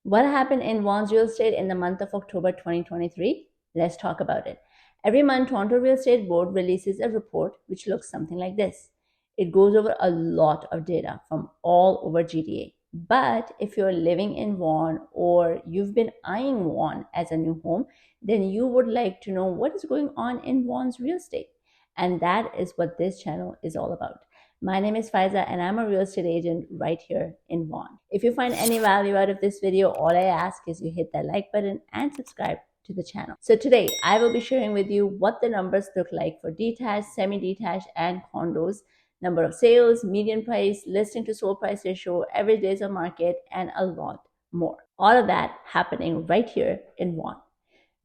What happened in Vaughan's real estate in the month of October 2023? Let's talk about it. Every month, Toronto Real Estate Board releases a report which looks something like this. It goes over a lot of data from all over GTA. But if you're living in Vaughan or you've been eyeing Vaughan as a new home, then you would like to know what is going on in Vaughan's real estate. And that is what this channel is all about. My name is Faiza and I'm a real estate agent right here in Vaughan. If you find any value out of this video, all I ask is you hit that like button and subscribe to the channel. So today I will be sharing with you what the numbers look like for detached, semi-detached and condos, number of sales, median price, listing to sold price ratio, average days on market, and a lot more. All of that happening right here in Vaughan.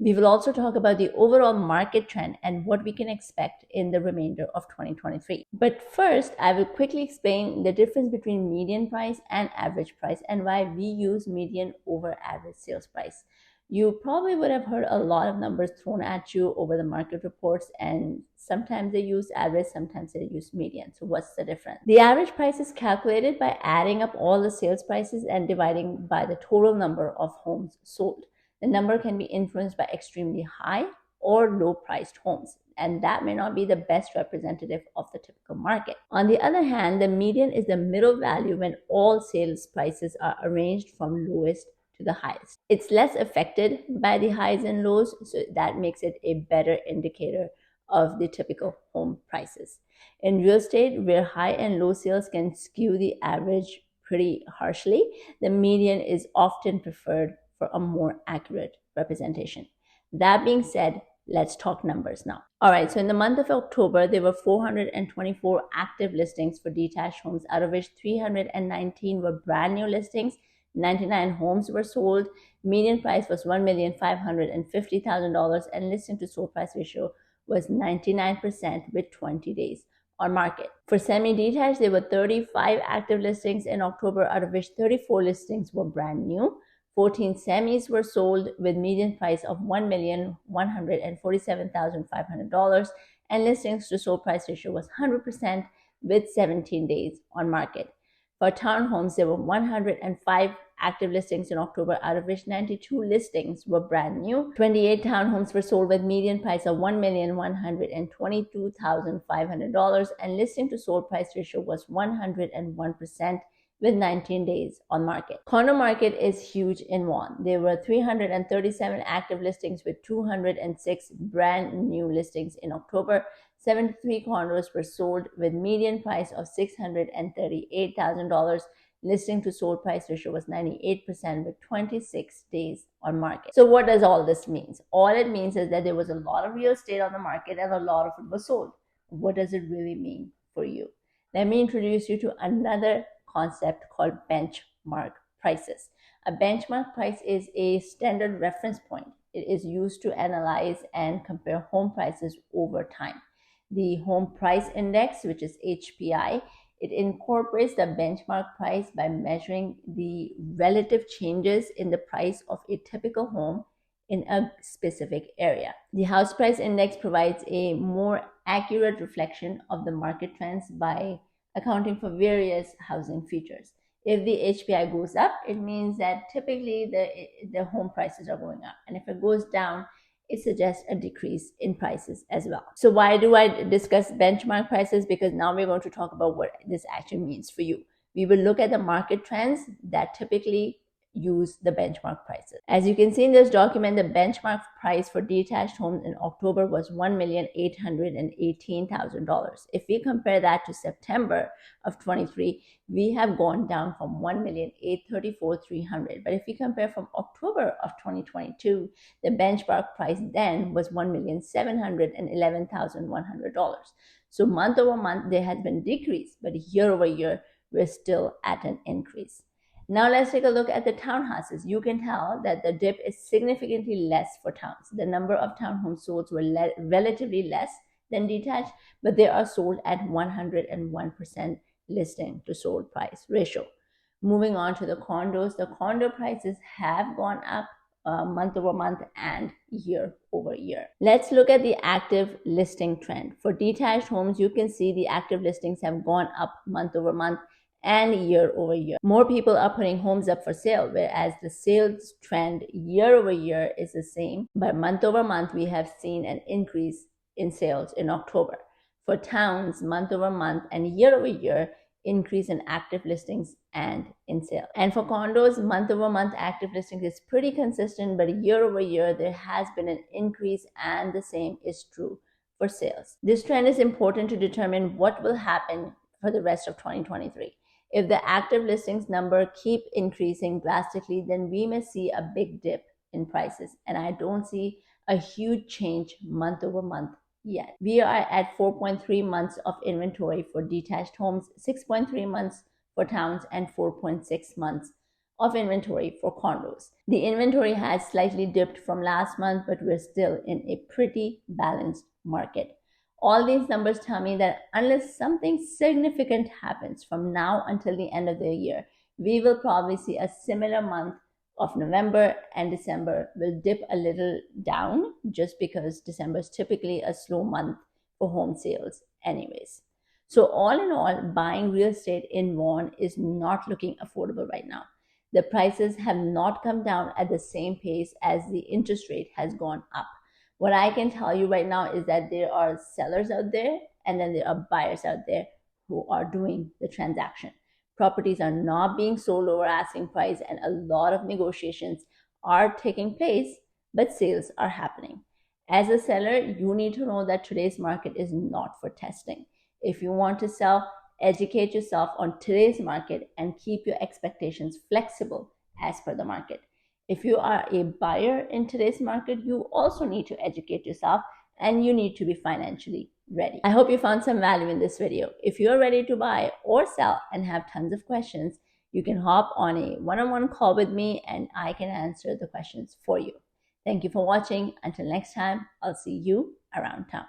We will also talk about the overall market trend and what we can expect in the remainder of 2023. But first, I will quickly explain the difference between median price and average price and why we use median over average sales price. You probably would have heard a lot of numbers thrown at you over the market reports, and sometimes they use average, sometimes they use median. So what's the difference? The average price is calculated by adding up all the sales prices and dividing by the total number of homes sold. The number can be influenced by extremely high or low priced homes, and that may not be the best representative of the typical market. On the other hand, the median is the middle value when all sales prices are arranged from lowest to the highest. It's less affected by the highs and lows, so that makes it a better indicator of the typical home prices. In real estate, where high and low sales can skew the average pretty harshly, the median is often preferred for a more accurate representation. That being said, let's talk numbers now. All right, so in the month of October, there were 424 active listings for detached homes, out of which 319 were brand new listings. 99 homes were sold. Median price was $1,550,000 and listing to sold price ratio was 99% with 20 days on market. For semi-detached, there were 35 active listings in October, out of which 34 listings were brand new. 14 semis were sold with median price of $1,147,500 and listings to sold price ratio was 100% with 17 days on market. For townhomes, there were 105 active listings in October, out of which 92 listings were brand new. 28 townhomes were sold with median price of $1,122,500 and listing to sold price ratio was 101% with 19 days on market. Condo market is huge in Vaughan. There were 337 active listings with 206 brand new listings in October. 73 condos were sold with median price of $638,000. Listing to sold price ratio was 98% with 26 days on market. So what does all this mean? All it means is that there was a lot of real estate on the market and a lot of it was sold. What does it really mean for you? Let me introduce you to another concept called benchmark prices. A benchmark price is a standard reference point. It is used to analyze and compare home prices over time. The home price index, which is HPI, it incorporates the benchmark price by measuring the relative changes in the price of a typical home in a specific area. The house price index provides a more accurate reflection of the market trends by accounting for various housing features. If the HPI goes up, it means that typically the home prices are going up. And if it goes down, it suggests a decrease in prices as well. So why do I discuss benchmark prices? Because now we're going to talk about what this actually means for you. We will look at the market trends that typically use the benchmark prices. As you can see in this document, the benchmark price for detached homes in October was $1,818,000. If we compare that to September of 23, we have gone down from $1,834,300. But if we compare from October of 2022, the benchmark price then was $1,711,100. So month over month, there has been decrease, but year over year, we're still at an increase. Now let's take a look at the townhouses. You can tell that the dip is significantly less for towns. The number of townhomes sold were relatively less than detached, but they are sold at 101% listing to sold price ratio. Moving on to the condos, the condo prices have gone up month over month and year over year. Let's look at the active listing trend. For detached homes, you can see the active listings have gone up month over month and year over year. More people are putting homes up for sale, whereas the sales trend year over year is the same. But month over month, we have seen an increase in sales in October. For towns, month over month and year over year, increase in active listings and in sales. And for condos, month over month active listings is pretty consistent, but year over year, there has been an increase, and the same is true for sales. This trend is important to determine what will happen for the rest of 2023. If the active listings number keep increasing drastically, then we may see a big dip in prices, and I don't see a huge change month over month yet. We are at 4.3 months of inventory for detached homes, 6.3 months for towns, and 4.6 months of inventory for condos. The inventory has slightly dipped from last month, but we're still in a pretty balanced market. All these numbers tell me that unless something significant happens from now until the end of the year, we will probably see a similar month of November, and December will dip a little down just because December is typically a slow month for home sales anyways. So all in all, buying real estate in Vaughan is not looking affordable right now. The prices have not come down at the same pace as the interest rate has gone up. What I can tell you right now is that there are sellers out there, and then there are buyers out there who are doing the transaction. Properties are not being sold over asking price, and a lot of negotiations are taking place, but sales are happening. As a seller, you need to know that today's market is not for testing. If you want to sell, educate yourself on today's market and keep your expectations flexible as per the market. If you are a buyer in today's market, you also need to educate yourself, and you need to be financially ready. I hope you found some value in this video. If you're ready to buy or sell and have tons of questions, you can hop on a one-on-one call with me and I can answer the questions for you. Thank you for watching. Until next time, I'll see you around town.